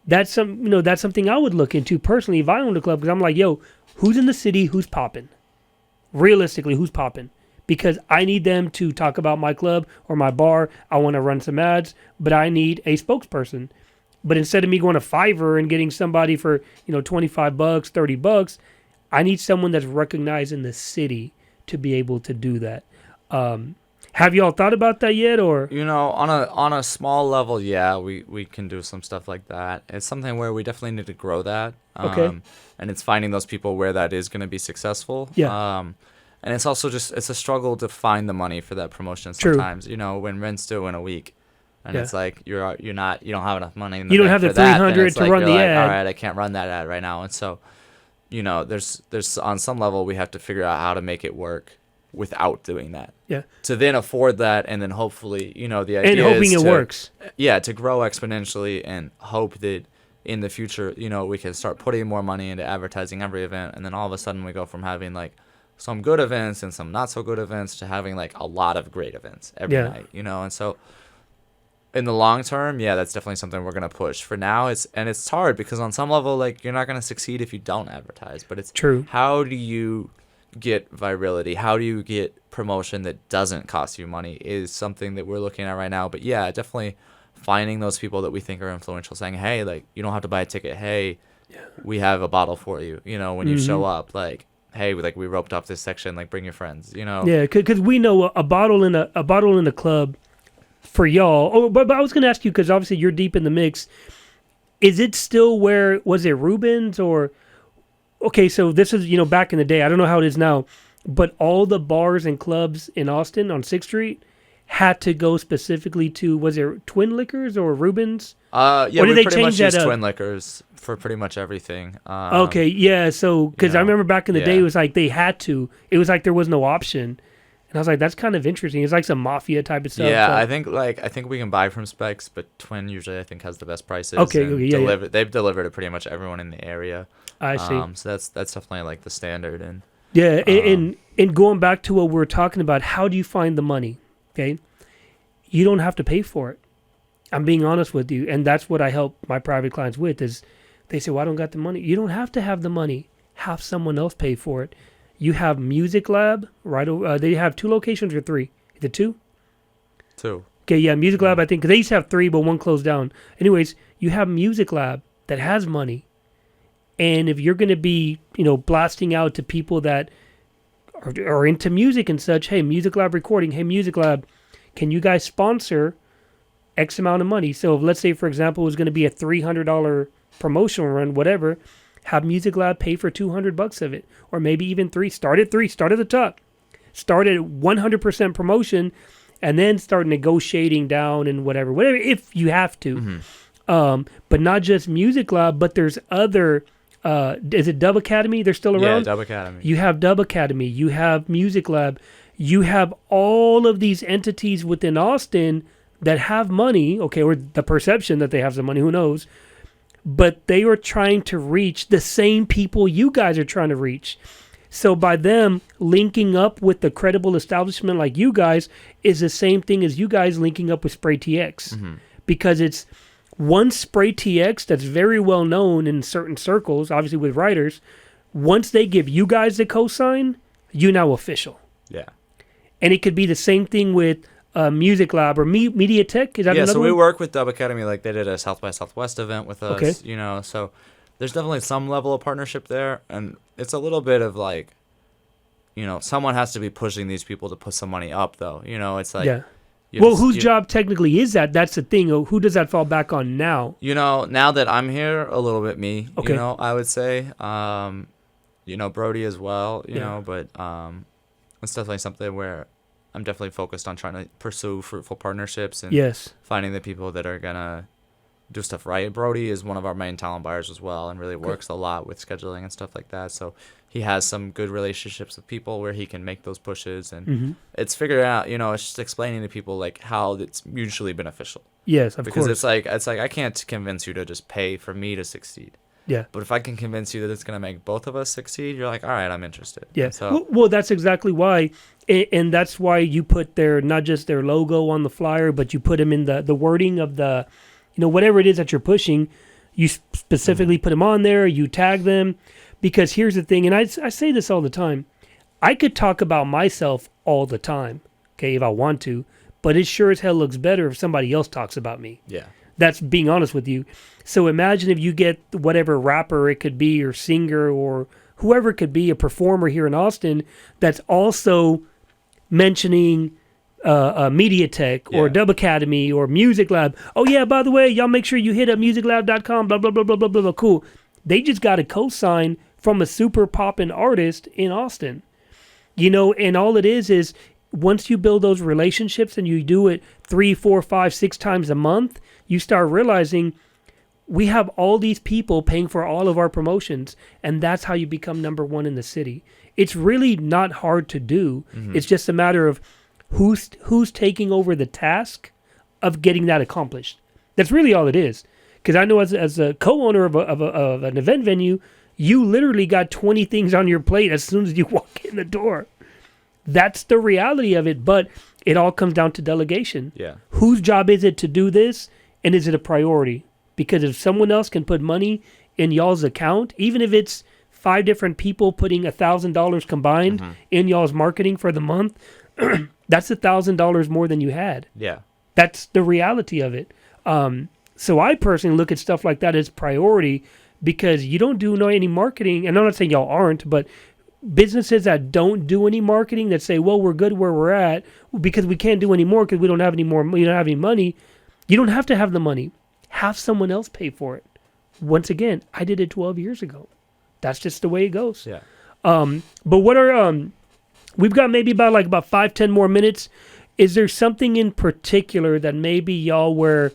That's something I would look into personally if I owned a club, because I'm like, yo, who's in the city, who's popping? Realistically, who's popping? Because I need them to talk about my club or my bar. I want to run some ads, but I need a spokesperson. But instead of me going to Fiverr and getting somebody for $25, $30, I need someone that's recognized in the city to be able to do that. Have y'all thought about that yet, or on a small level, we can do some stuff like that. It's something where we definitely need to grow that. Okay. And it's finding those people where that is going to be successful. Yeah. And it's also it's a struggle to find the money for that promotion sometimes. True. When rent's due in a week, and it's like you don't have enough money. You don't have the 300 to run the ad. All right, I can't run that ad right now, and so there's on some level we have to figure out how to make it work without doing that. Yeah. To then afford that, and then hopefully, the idea and hoping is it works. Yeah, to grow exponentially and hope that in the future, we can start putting more money into advertising every event, and then all of a sudden we go from having like some good events and some not so good events to having like a lot of great events every night, and so in the long term, that's definitely something we're going to push. For now, it's hard because on some level, like, you're not going to succeed if you don't advertise, but it's true. How do you get virality? How do you get promotion that doesn't cost you money is something that we're looking at right now. But definitely finding those people that we think are influential, saying, hey, like, you don't have to buy a ticket. Hey, we have a bottle for you, when you show up, like, hey, we roped off this section, like, bring your friends, Yeah, because we know a bottle in a club for y'all. Oh, but I was going to ask you, because obviously you're deep in the mix. Is it still was it Rubens or... Okay, so this is, back in the day. I don't know how it is now, but all the bars and clubs in Austin on 6th Street had to go specifically to, was it Twin Liquors or Rubens? Or did they pretty much use Twin Liquors for pretty much everything. Okay, yeah, so, because I remember back in the day, it was like they had to. It was like there was no option. And I was like, that's kind of interesting. It's like some mafia type of stuff. Yeah, so. I think we can buy from Specs, but Twin usually I think has the best prices. Okay, They've delivered to pretty much everyone in the area. I see. So that's definitely like the standard. And and going back to what we were talking about, how do you find the money? Okay, you don't have to pay for it. I'm being honest with you, and that's what I help my private clients with. Is they say, "Well, I don't got the money." You don't have to have the money. Have someone else pay for it. You have Music Lab, right? They have 2 locations or 3. Is it 2? 2. Okay, yeah, Music Lab. I think 'cause they used to have 3, but 1 closed down. Anyways, you have Music Lab that has money, and if you're going to be, blasting out to people that are into music and such, hey, Music Lab recording, hey, Music Lab, can you guys sponsor X amount of money? So if, let's say, for example, it was going to be a $300 promotional run, whatever, have Music Lab pay for $200 of it, or maybe even 3. Start at 3. Start at the top. Start at 100% promotion, and then start negotiating down and whatever, if you have to. But not just Music Lab, but there's other. Is it Dub Academy? They're still around? Yeah, Dub Academy. You have Dub Academy. You have Music Lab. You have all of these entities within Austin that have money, okay, or the perception that they have some money, who knows? But they are trying to reach the same people you guys are trying to reach. So by them linking up with the credible establishment like you guys is the same thing as you guys linking up with Spray TX. Because it's one Spray TX that's very well known in certain circles, obviously with writers. Once they give you guys the cosign, you're now official. Yeah. And it could be the same thing with Music Lab or Media Tech. Is that another so one? we work with Dub Academy. Like they did a South by Southwest event with us. Okay. So there's definitely some level of partnership there, and it's a little bit of like, someone has to be pushing these people to put some money up, though. It's like, yeah. Well, whose job technically is that? That's the thing. Who does that fall back on now? Now that I'm here, a little bit me. Okay. I would say, Brody as well. But it's definitely something where I'm definitely focused on trying to pursue fruitful partnerships and finding the people that are gonna do stuff right. Brody is one of our main talent buyers as well, and really works a lot with scheduling and stuff like that. So he has some good relationships with people where he can make those pushes, and it's figuring out. It's just explaining to people like how it's mutually beneficial. Yes, of course. Because it's like I can't convince you to just pay for me to succeed. Yeah. But if I can convince you that it's gonna make both of us succeed, you're like, all right, I'm interested. Yeah. So Well, that's exactly why, and that's why you put not just their logo on the flyer, but you put them in the wording of the, whatever it is that you're pushing. You specifically put them on there. You tag them, because here's the thing, and I say this all the time. I could talk about myself all the time, okay, if I want to, but it sure as hell looks better if somebody else talks about me. Yeah. That's being honest with you. So imagine if you get whatever rapper it could be, or singer, or whoever it could be, a performer here in Austin that's also mentioning Media Tech or Dub Academy or Music Lab. Oh yeah, by the way, y'all make sure you hit up musiclab.com, blah, blah, blah, blah, blah, blah, blah. Cool. They just got a cosign from a super poppin' artist in Austin. And all it is once you build those relationships and you do it 3, 4, 5, 6 times a month, you start realizing we have all these people paying for all of our promotions, and that's how you become number 1 in the city. It's really not hard to do. It's just a matter of who's taking over the task of getting that accomplished. That's really all it is. Because I know as a co-owner of an event venue, you literally got 20 things on your plate as soon as you walk in the door. That's the reality of it, but it all comes down to delegation. Yeah. Whose job is it to do this, and is it a priority? Because if someone else can put money in y'all's account, even if it's 5 different people putting $1,000 combined in y'all's marketing for the month, that's $1,000 more than you had. Yeah. That's the reality of it. So I personally look at stuff like that as priority, because you don't do any marketing, and I'm not saying y'all aren't, but businesses that don't do any marketing, that say, well, we're good where we're at because we can't do any more because we don't have any more, we don't have any money. You don't have to have the money. Have someone else pay for it. Once again, I did it 12 years ago. That's just the way it goes. Yeah. But what are we've got maybe about 5-10 more minutes. Is there something in particular that maybe y'all were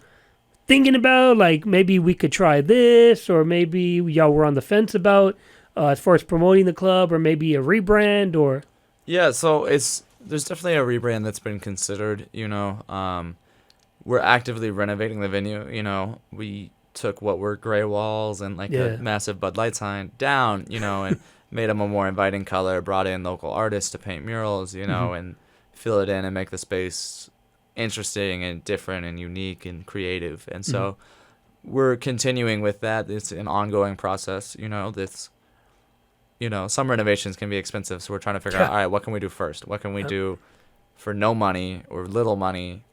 thinking about, like maybe we could try this, or maybe y'all were on the fence about as far as promoting the club, or maybe a rebrand? Or so there's definitely a rebrand that's been considered. We're actively renovating the venue. We took what were gray walls and a massive Bud Light sign down, and made them a more inviting color, brought in local artists to paint murals, and fill it in and make the space interesting and different and unique and creative. And so we're continuing with that. It's an ongoing process, some renovations can be expensive. So we're trying to figure out, all right, what can we do first? What can we do for no money or little money,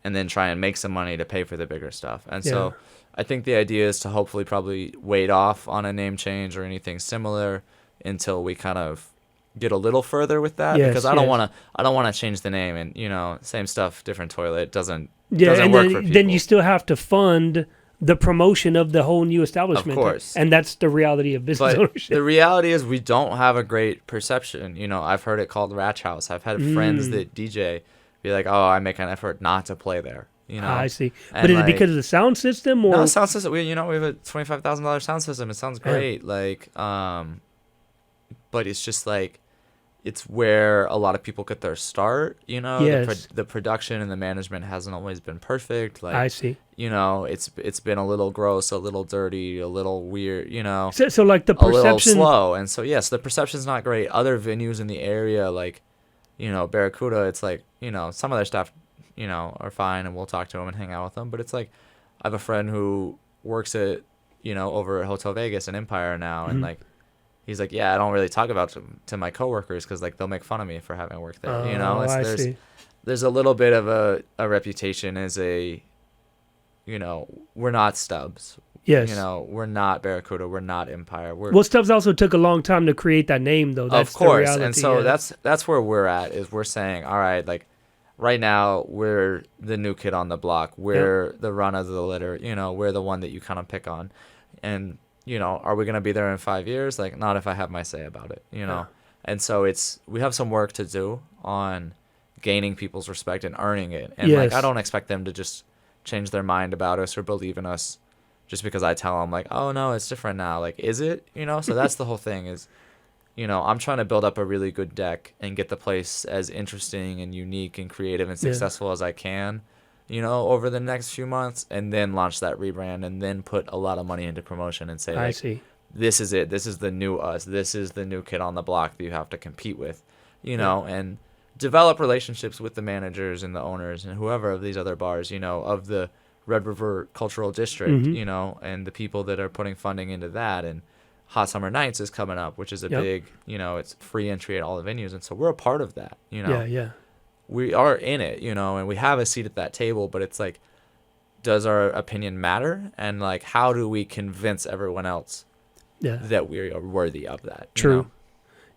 and then try and make some money to pay for the bigger stuff. And so I think the idea is to hopefully probably wait off on a name change or anything similar until we kind of get a little further with that, because I don't want to change the name and same stuff, different toilet doesn't and work for people. Then you still have to fund the promotion of the whole new establishment. Of course. And that's the reality of business ownership. The reality is we don't have a great perception. I've heard it called Ratch House. I've had friends that DJ be like, oh, I make an effort not to play there. I see. But is it because of the sound system? Or? No, sound system. We have a $25,000 sound system. It sounds great. But it's just like, it's where a lot of people get their start, Yes. The production and the management hasn't always been perfect. I see. It's been a little gross, a little dirty, a little weird, So like the a little perception. slow. And so, yes, the perception's not great. Other venues in the area, like, Barracuda, it's like, some of their staff, are fine, and we'll talk to them and hang out with them. But it's like, I have a friend who works at, over at Hotel Vegas and Empire now, and like, he's like, yeah, I don't really talk about to my coworkers because like they'll make fun of me for having worked there. I see. There's a little bit of a reputation as a, we're not Stubbs. Yes. We're not Barracuda. We're not Empire. Well, Stubbs also took a long time to create that name, though. That's of course, the reality, and so that's where we're at. Is we're saying, all right, like right now we're the new kid on the block. We're the run of the litter. We're the one that you kind of pick on, and are we going to be there in 5 years? Like, not if I have my say about it, And so we have some work to do on gaining people's respect and earning it. And like, I don't expect them to just change their mind about us or believe in us just because I tell them like, oh no, it's different now. Like, is it, So that's the whole thing is, I'm trying to build up a really good deck and get the place as interesting and unique and creative and successful as I can. Over the next few months, and then launch that rebrand, and then put a lot of money into promotion and say, like, this is it. This is the new us. This is the new kid on the block that you have to compete with, and develop relationships with the managers and the owners and whoever of these other bars, of the Red River Cultural District, and the people that are putting funding into that. And Hot Summer Nights is coming up, which is a big, it's free entry at all the venues. And so we're a part of that, We are in it, and we have a seat at that table, but it's like, does our opinion matter? And like, how do we convince everyone else that we are worthy of that? True.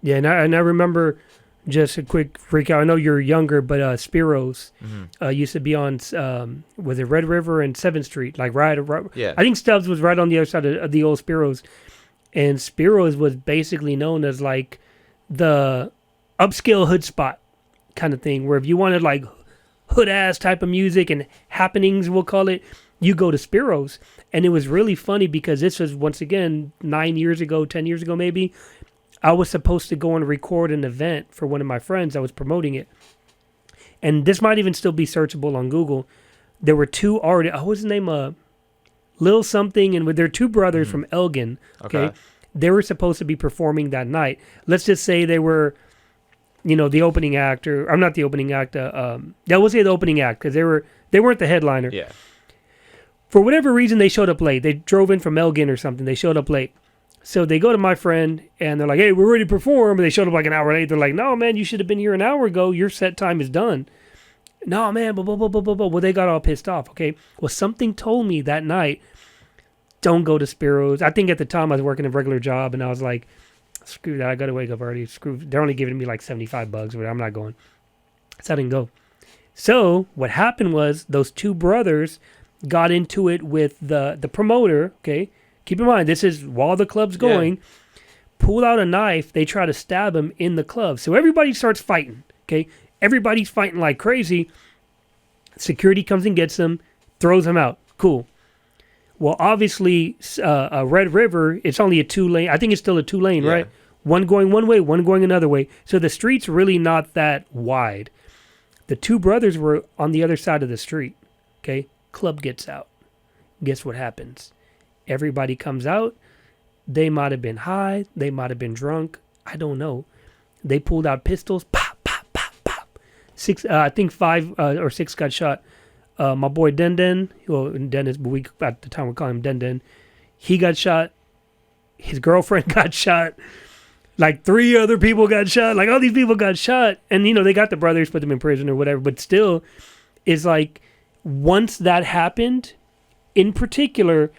Yeah. And I remember, just a quick freak out. I know you're younger, but Spiro's used to be on, was it Red River and 7th Street? Like right. Yeah. I think Stubbs was right on the other side of the old Spiro's. And Spiro's was basically known as like the upscale hood spot kind of thing, where if you wanted like hood ass type of music and happenings, we'll call it, you go to Spiro's. And it was really funny because this was, once again, 10 years ago maybe. I was supposed to go and record an event for one of my friends. I was promoting it, and this might even still be searchable on Google. There were two artists. What's his name? Lil something, and they're two brothers from Elgin. Okay, they were supposed to be performing that night. Let's just say they were, the opening act, or I'm not the opening act. We'll say the opening act, because they weren't the headliner. Yeah. For whatever reason, they showed up late. They drove in from Elgin or something. They showed up late. So they go to my friend, and they're like, hey, we're ready to perform. But they showed up like an hour late. They're like, no, man, you should have been here an hour ago. Your set time is done. No, man, blah, blah, blah, blah, blah, blah. Well, they got all pissed off, okay? Well, something told me that night, don't go to Spiro's. I think at the time I was working a regular job, and I was like, screw that. I got to wake up already. They're only giving me like $75, but I'm not going. So I didn't go. So what happened was those two brothers got into it with the promoter, okay? Keep in mind, this is while the club's going. Pull out a knife. They try to stab him in the club. So everybody starts fighting, okay? Everybody's fighting like crazy. Security comes and gets him, throws him out. Cool. Well, obviously, Red River, it's only a 2-lane. I think it's still a 2-lane, right? One going one way, one going another way. So the street's really not that wide. The two brothers were on the other side of the street, okay? Club gets out. Guess what happens? Everybody comes out. They might have been high. They might have been drunk. I don't know. They pulled out pistols. Pop, pop, pop, pop. 6, I think 5 or 6 got shot. My boy Den, well, Dennis, but we at the time we call him Den. He got shot. His girlfriend got shot. Like 3 other people got shot. Like all these people got shot, and they got the brothers, put them in prison or whatever. But still, it's like once that happened, in particular,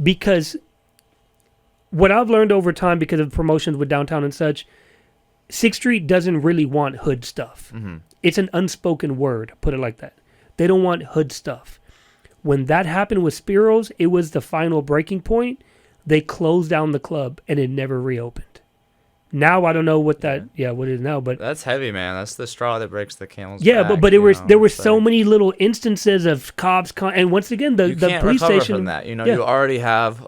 because what I've learned over time because of promotions with downtown and such, 6th Street doesn't really want hood stuff. Mm-hmm. It's an unspoken word, put it like that. They don't want hood stuff. When that happened with Spiro's, it was the final breaking point. They closed down the club and it never reopened. Now I don't know what what it is now, but that's heavy, man. That's the straw that breaks the camel's back. But there were so many little instances of cops, and once again the police station. From that. You already have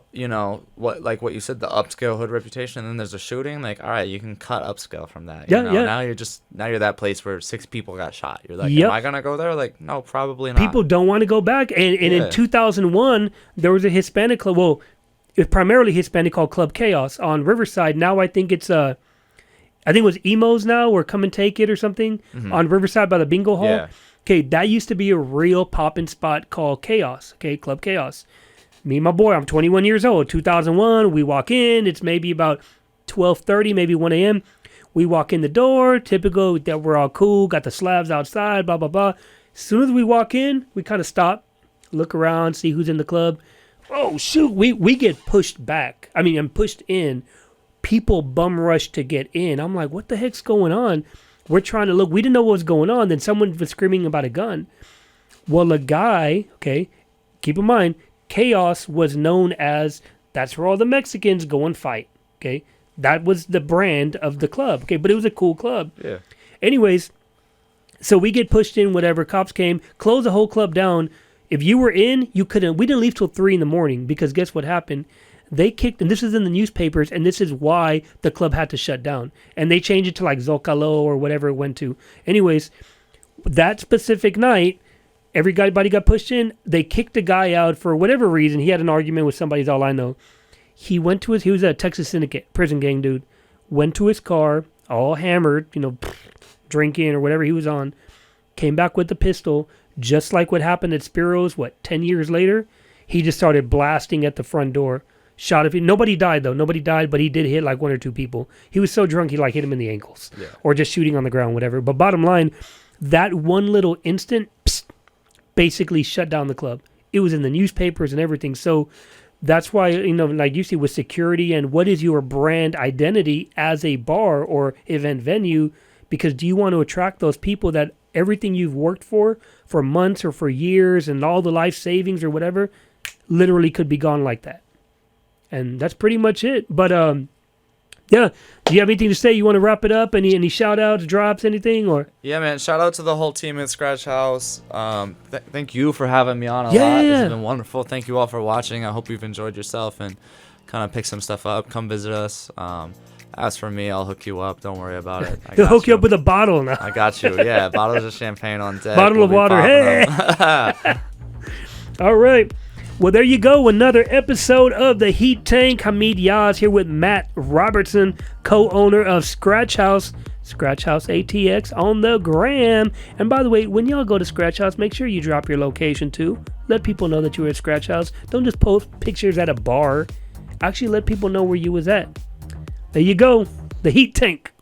what you said, the upscale hood reputation, and then there's a shooting. Like, all right, you can cut upscale from that. Now you're that place where 6 people got shot. You're like, am I gonna go there? Like, no, probably not. People don't want to go back. And in 2001, there was a Hispanic club. Well, it's primarily Hispanic called Club Chaos on Riverside. Now I think it's I think it was Emos now or Come and Take It or something on Riverside by the bingo hall. Yeah. Okay, that used to be a real poppin' spot called Chaos. Okay, Club Chaos. Me and my boy, I'm 21 years old. 2001, we walk in. It's maybe about 12:30, maybe 1 a.m. We walk in the door. Typical that we're all cool. Got the slabs outside. Blah blah blah. As soon as we walk in, we kind of stop, look around, see who's in the club. Oh, shoot, we get pushed back. I'm pushed in. People bum rush to get in. I'm like, what the heck's going on? We're trying to look. We didn't know what was going on. Then someone was screaming about a gun. Well, a guy, okay, keep in mind, Chaos was known as, that's where all the Mexicans go and fight, okay? That was the brand of the club, okay? But it was a cool club. Yeah. Anyways, so we get pushed in, whatever. Cops came, closed the whole club down. If you were in, you couldn't. We didn't leave till 3 a.m. because guess what happened? They kicked, and this is in the newspapers, and this is why the club had to shut down. And they changed it to like Zocalo or whatever it went to. Anyways, that specific night, everybody got pushed in. They kicked a guy out for whatever reason. He had an argument with somebody, is all I know. He was a Texas Syndicate, prison gang dude. Went to his car, all hammered, drinking or whatever he was on. Came back with the pistol. Just like what happened at Spiro's, 10 years later, he just started blasting at the front door. Shot nobody died though. Nobody died, but he did hit like 1 or 2 people. He was so drunk he hit him in the ankles, or just shooting on the ground, whatever. But bottom line, that one little instant basically shut down the club. It was in the newspapers and everything. So that's why like you see with security and what is your brand identity as a bar or event venue? Because do you want to attract those people that everything you've worked for months or for years and all the life savings or whatever literally could be gone like that. And that's pretty much it. But do you have anything to say? You want to wrap it up? Any shout outs, drops, anything? Or yeah, man, shout out to the whole team at Scratch House. Thank you for having me on a lot. Yeah. This has been wonderful. Thank you all for watching. I hope you've enjoyed yourself and kind of pick some stuff up. Come visit us. As for me, I'll hook you up. Don't worry about it. He'll hook you up with a bottle now. I got you. Yeah, bottles of champagne on deck. Bottle of water. Hey. All right. Well, there you go. Another episode of The Heat Tank. Hamid Yaz here with Matt Robertson, co-owner of ScratchHouse ATX on the gram. And by the way, when y'all go to ScratchHouse, make sure you drop your location too. Let people know that you were at ScratchHouse. Don't just post pictures at a bar. Actually, let people know where you was at. There you go. The Heat Tank.